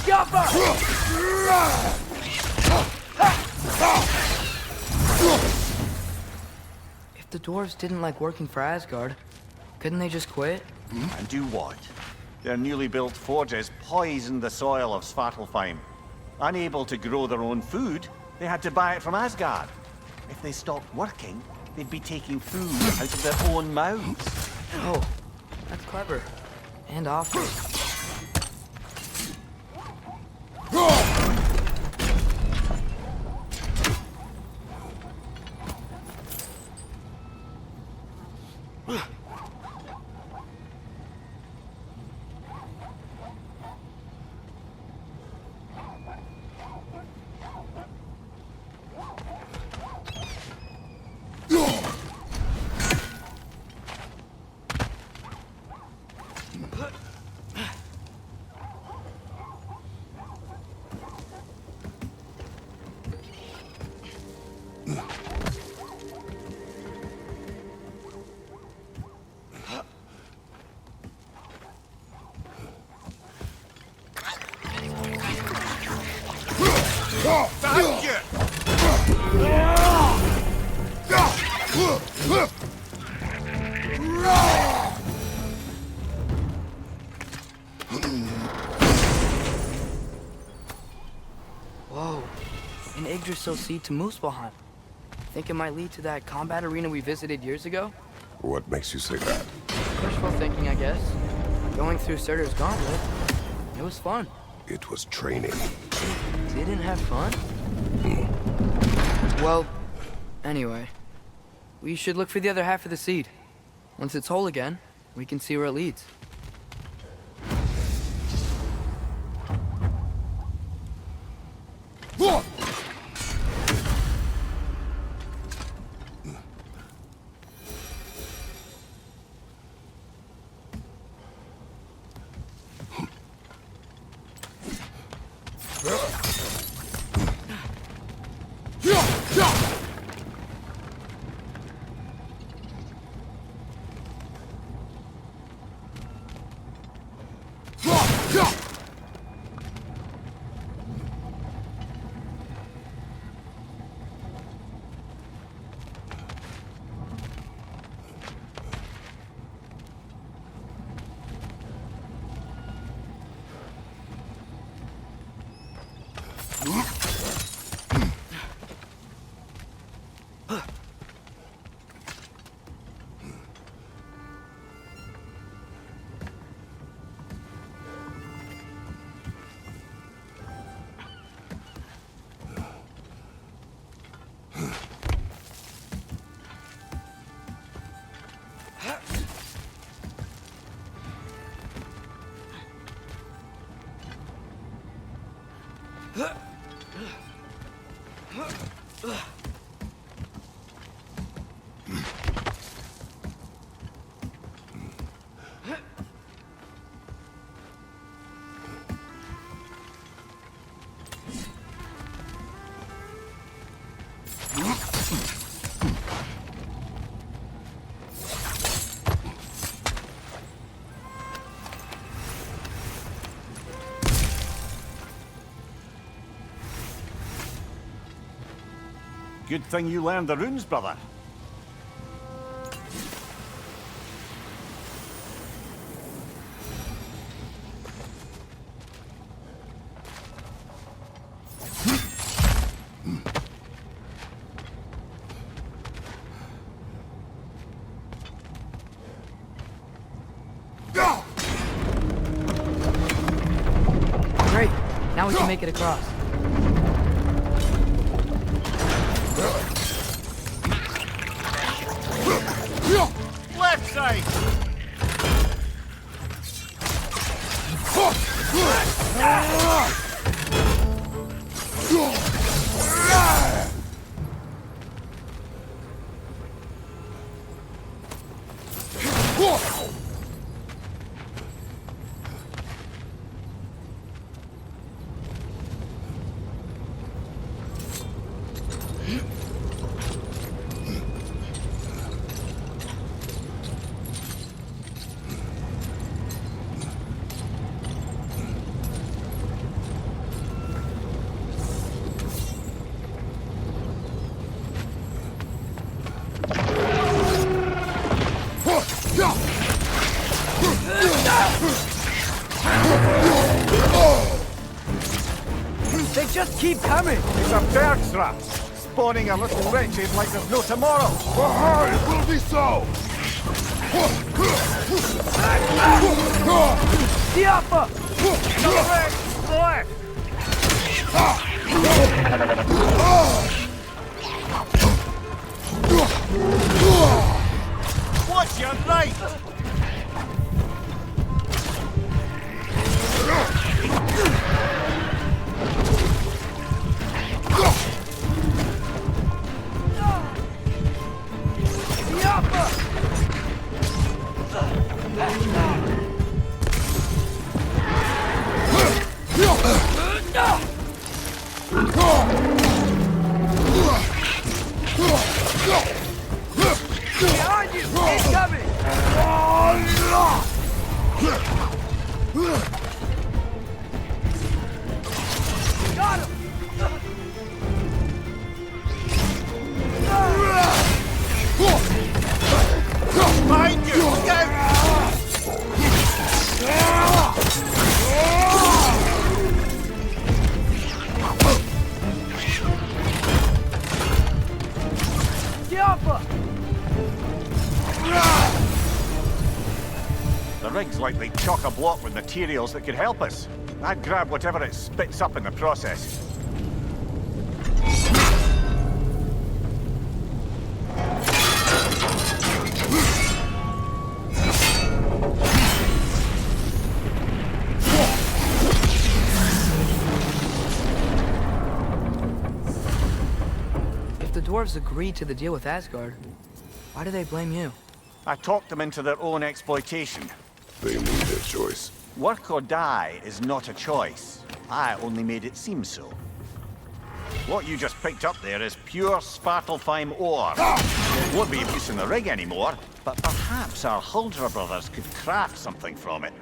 If the dwarves didn't like working for Asgard, couldn't they just quit? And do what? Their newly built forges poisoned the soil of Svartalfheim. Unable to grow their own food, they had to buy it from Asgard. If they stopped working, they'd be taking food out of their own mouths. Oh, that's clever. And awful. Thank you! Whoa, an Yggdrasil seed to Muspelheim. Think it might lead to that combat arena we visited years ago? What makes you say that? Wishful thinking, I guess. Going through Surtur's gauntlet, it was fun. It was training. Didn't have fun? Well, anyway, we should look for the other half of the seed. Once it's whole again, we can see where it leads. Good thing you learned the runes, brother. Great, now we can make it across. Left side! just keep coming! It's a bird trap, spawning a little wretched like there's no tomorrow. It will be so! Diapa! What's your right? Behind you! He's coming! Got him! Behind you! Look out! Diapa! The rig's likely chock-a-block with materials that could help us. I'd grab whatever it spits up in the process. If the dwarves agreed to the deal with Asgard, why do they blame you? I talked them into their own exploitation. They made their choice. Work or die is not a choice. I only made it seem so. What you just picked up there is pure Svartalfheim ore. It won't be of use in the rig anymore, but perhaps our Huldra brothers could craft something from it.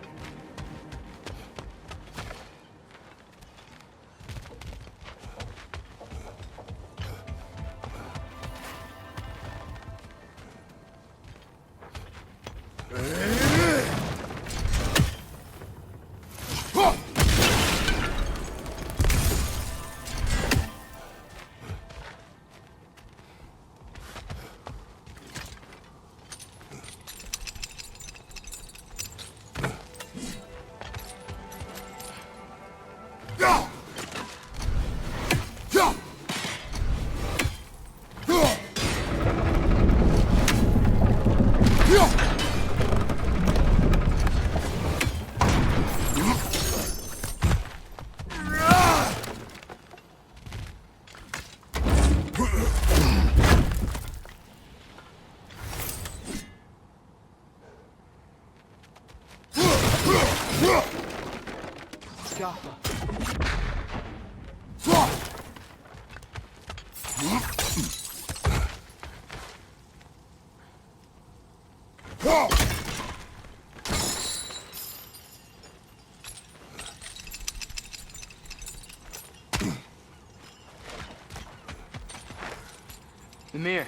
Mimir,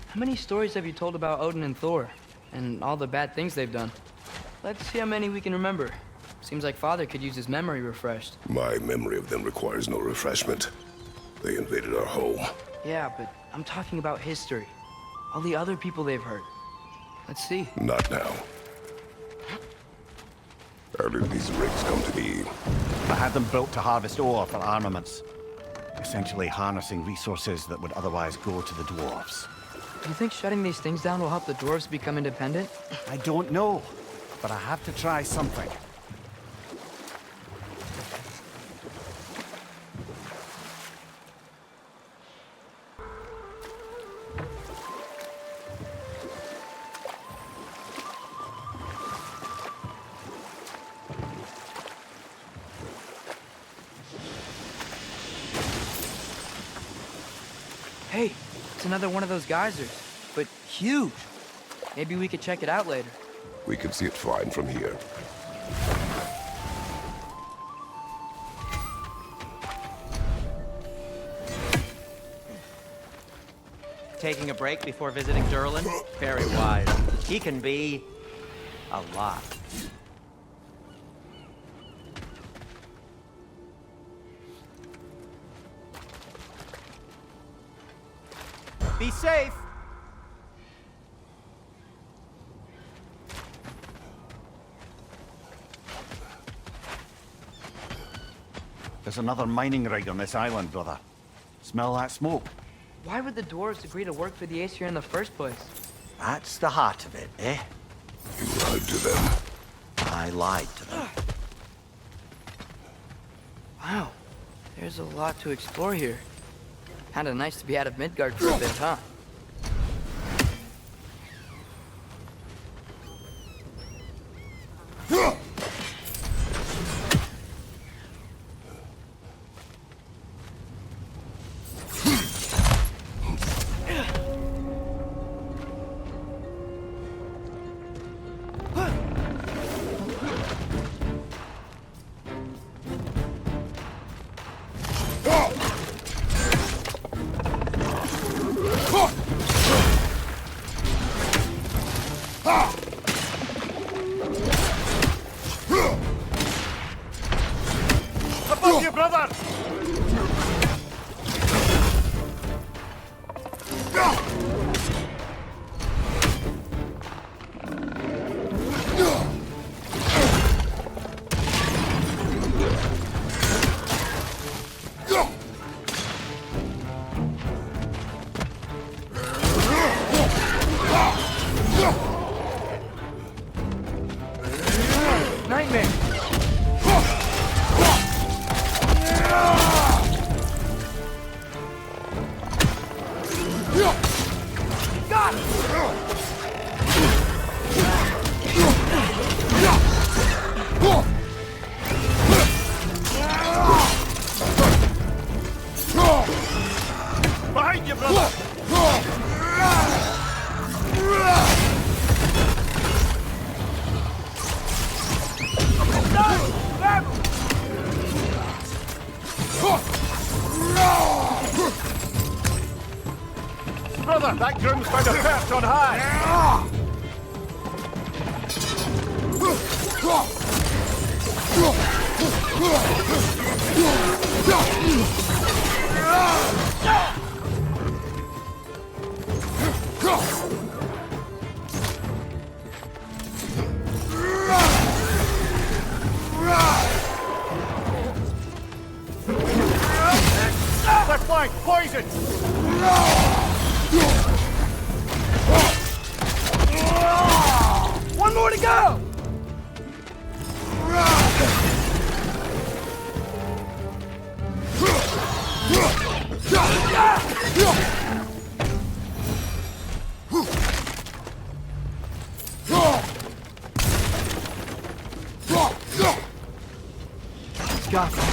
how many stories have you told about Odin and Thor? And all the bad things they've done? Let's see how many we can remember. Seems like Father could use his memory refreshed. My memory of them requires no refreshment. They invaded our home. Yeah, but I'm talking about history. All the other people they've hurt. Let's see. Not now. How did these rigs come to be? I had them built to harvest ore for armaments. Essentially harnessing resources that would otherwise go to the dwarves. Do you think shutting these things down will help the dwarves become independent? I don't know, but I have to try something. Hey, it's another one of those geysers, but huge. Maybe we could check it out later. We can see it fine from here. Taking a break before visiting Durlin? Very wise. He can be a lot. Be safe! There's another mining rig on this island, brother. Smell that smoke? Why would the dwarves agree to work for the Aesir in the first place? That's the heart of it, eh? You lied to them. I lied to them. Wow, there's a lot to explore here. Kinda nice to be out of Midgard for a bit, huh? Above you, brother! Nightmare! Got it! Behind you, brother! Brother, that groom's found a perch on high! Left flank, poison! One more to go! Got it.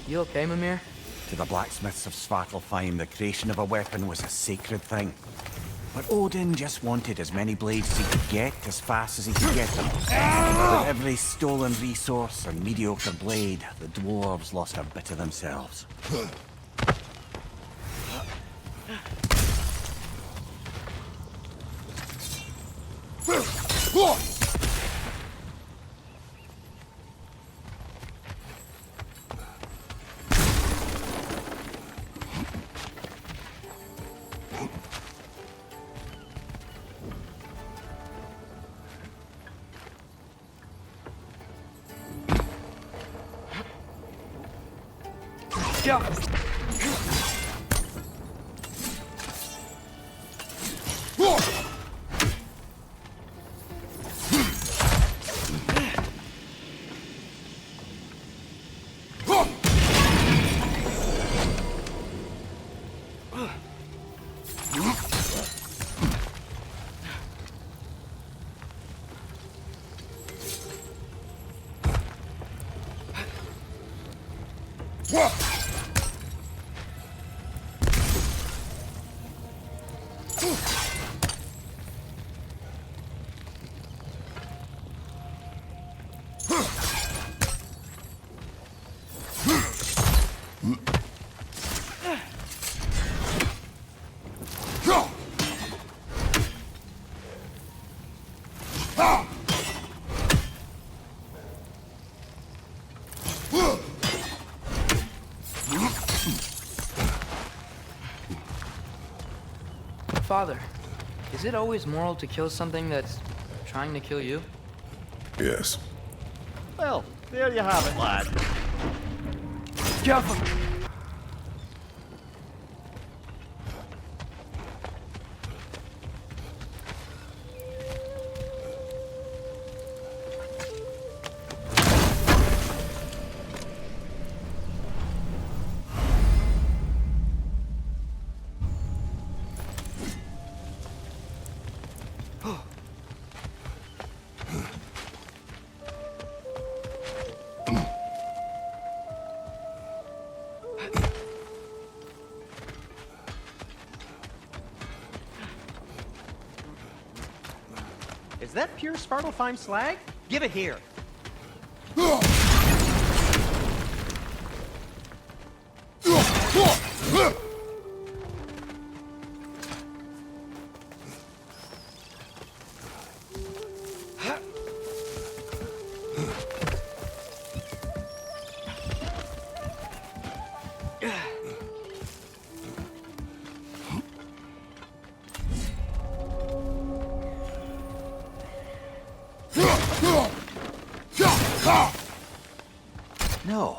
You okay, Mimir? To the blacksmiths of Svartalfheim, the creation of a weapon was a sacred thing. But Odin just wanted as many blades as he could get, as fast as he could get them. With every stolen resource and mediocre blade, the dwarves lost a bit of themselves. Yeah. Father, is it always moral to kill something that's trying to kill you? Yes. Well, there you have it, lad. Careful! Is that pure Svartalfheim slag? Give it here. No,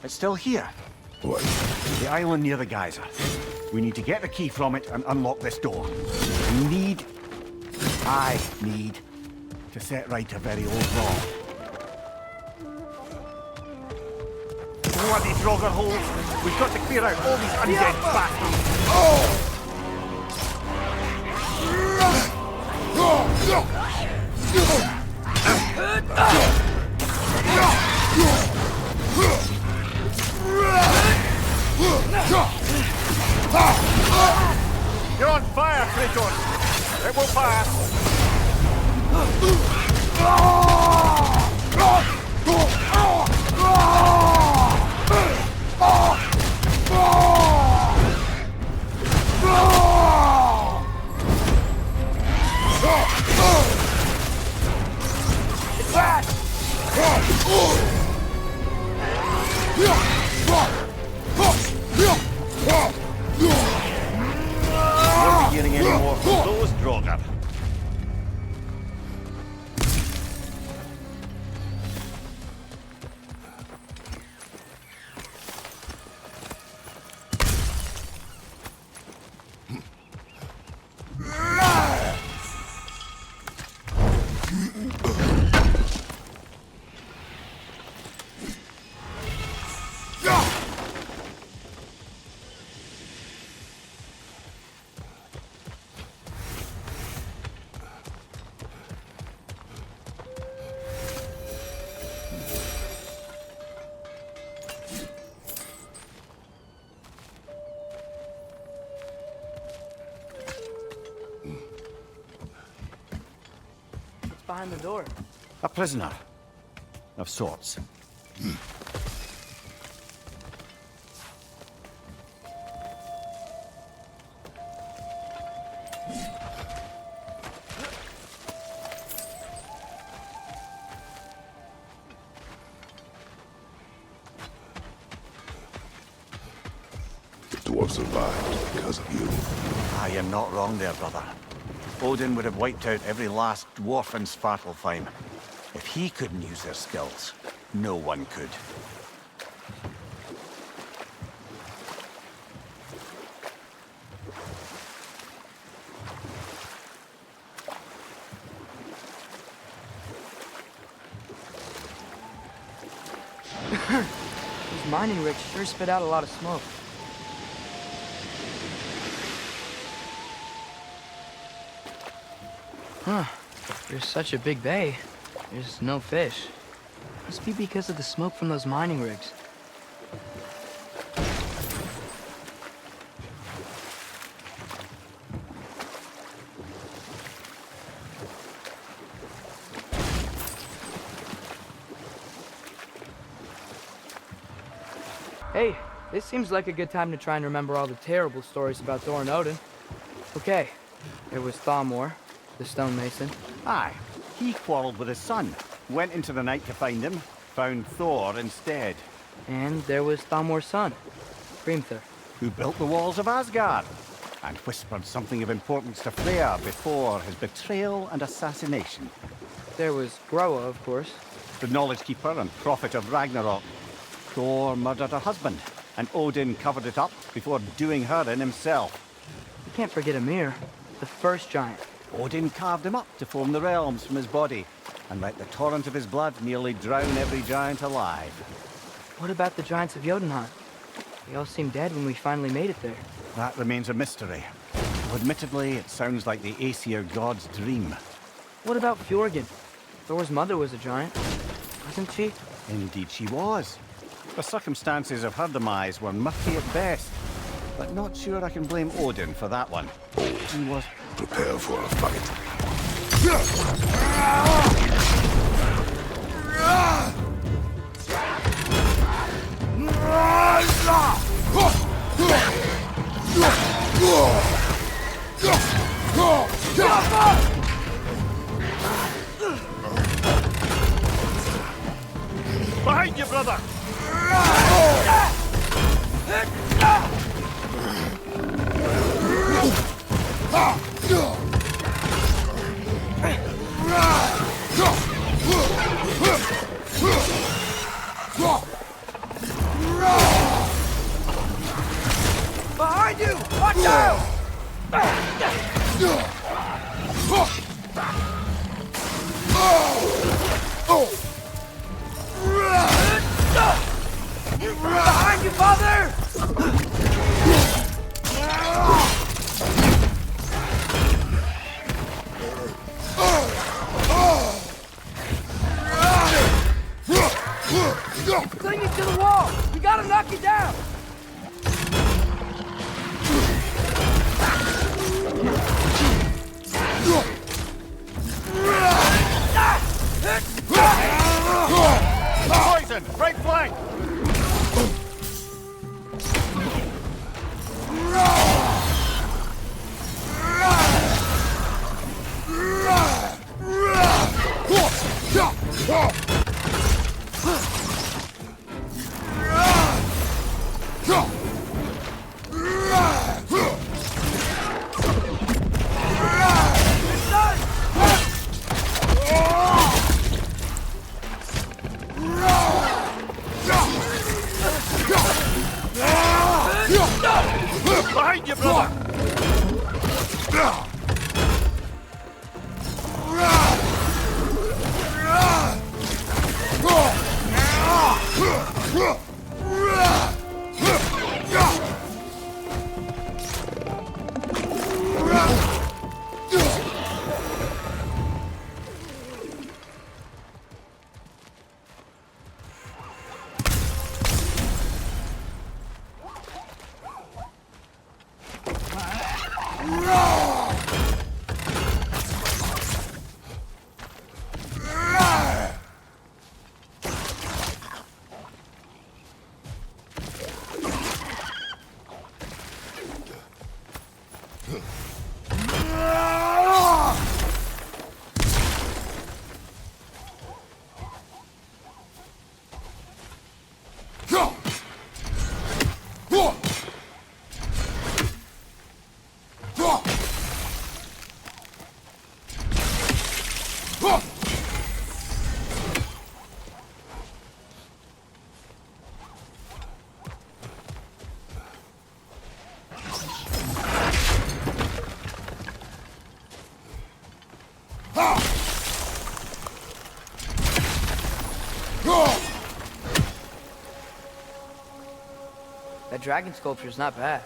it's still here. What? The island near the geyser. We need to get the key from it and unlock this door. I need to set right a very old wrong. Bloody Draugr holes! We've got to clear out all these undead bastards! You're on fire, Kratos! It will pass! It's bad! Won't be getting any more from those Draugr. Behind the door. A prisoner. Of sorts. dwarves survived because of you. Ah, you're not wrong there, brother. Odin would have wiped out every last dwarf in Svartalfheim. If he couldn't use their skills, no one could. These mining rigs sure spit out a lot of smoke. Huh. There's such a big bay. There's no fish. Must be because of the smoke from those mining rigs. Hey, this seems like a good time to try and remember all the terrible stories about Thor and Odin. Okay, there was Thamor, the stonemason. Aye, he quarreled with his son, went into the night to find him, found Thor instead. And there was Thamor's son, Grimthur. Who built the walls of Asgard, and whispered something of importance to Freya before his betrayal and assassination. There was Groa, of course. The knowledge keeper and prophet of Ragnarok. Thor murdered her husband, and Odin covered it up before doing her in himself. You can't forget Ymir, the first giant. Odin carved him up to form the realms from his body, and let the torrent of his blood nearly drown every giant alive. What about the giants of Jotunheim? They all seemed dead when we finally made it there. That remains a mystery. Admittedly, it sounds like the Aesir god's dream. What about Fjorgyn? Thor's mother was a giant, wasn't she? Indeed she was. The circumstances of her demise were murky at best, but not sure I can blame Odin for that one. He was... Prepare for a fight. Behind you, brother! Behind you! Watch out! Behind you, father! Cling it to the wall! We gotta knock it down! Poison! Right flank! Behind you, brother! That dragon sculpture's not bad.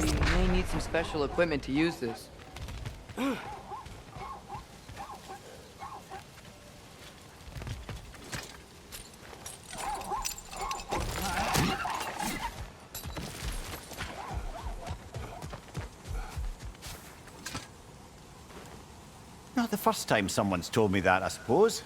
We may need some special equipment to use this. Not the first time someone's told me that, I suppose.